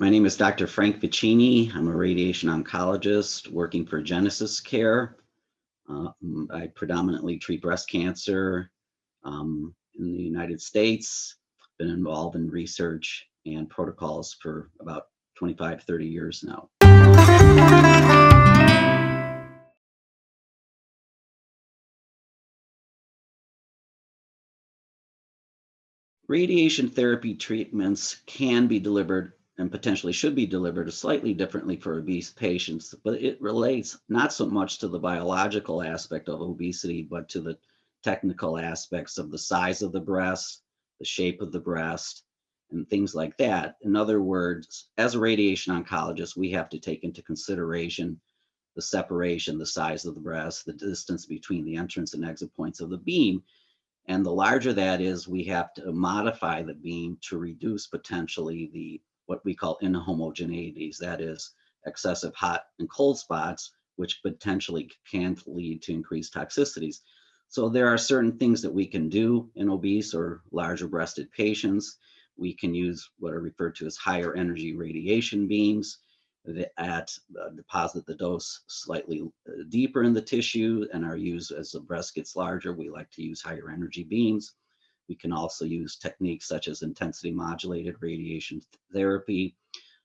My name is Dr. Frank Vicini. I'm a radiation oncologist working for PrecisCa. I predominantly treat breast cancer in the United States. Been involved in research and protocols for about 25, 30 years now. Radiation therapy treatments can be delivered and potentially should be delivered slightly differently for obese patients, but it relates not so much to the biological aspect of obesity, but to the technical aspects of the size of the breast, the shape of the breast, and things like that. In other words, as a radiation oncologist, we have to take into consideration the separation, the size of the breast, the distance between the entrance and exit points of the beam. And the larger that is, we have to modify the beam to reduce potentially the what we call inhomogeneities, that is excessive hot and cold spots, which potentially can lead to increased toxicities. So there are certain things that we can do in obese or larger breasted patients. We can use what are referred to as higher energy radiation beams that deposit the dose slightly deeper in the tissue and are used as the breast gets larger. We like to use higher energy beams. We can also use techniques such as intensity modulated radiation therapy.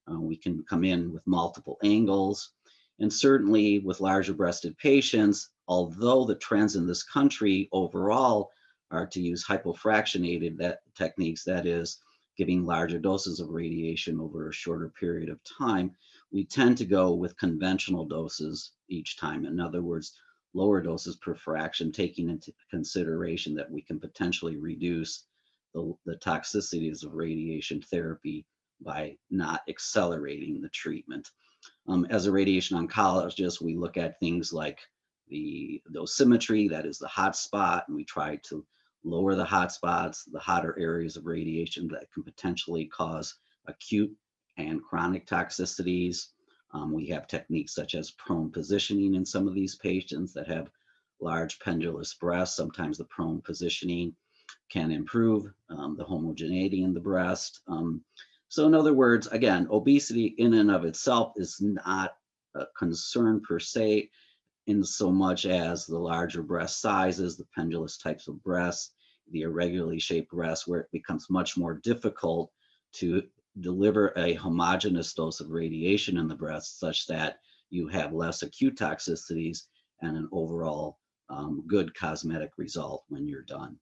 We can come in with multiple angles. And certainly with larger breasted patients, although the trends in this country overall are to use hypofractionated techniques, that is, giving larger doses of radiation over a shorter period of time, we tend to go with conventional doses each time. In other words, lower doses per fraction, taking into consideration that we can potentially reduce the toxicities of radiation therapy by not accelerating the treatment. As a radiation oncologist, we look at things like the dosimetry, that is the hot spot, and we try to lower the hot spots, the hotter areas of radiation that can potentially cause acute and chronic toxicities. We have techniques such as prone positioning in some of these patients that have large pendulous breasts. Sometimes the prone positioning can improve the homogeneity in the breast. So in other words, again, obesity in and of itself is not a concern per se, in so much as the larger breast sizes, the pendulous types of breasts, the irregularly shaped breasts, where it becomes much more difficult to deliver a homogeneous dose of radiation in the breast such that you have less acute toxicities and an overall good cosmetic result when you're done.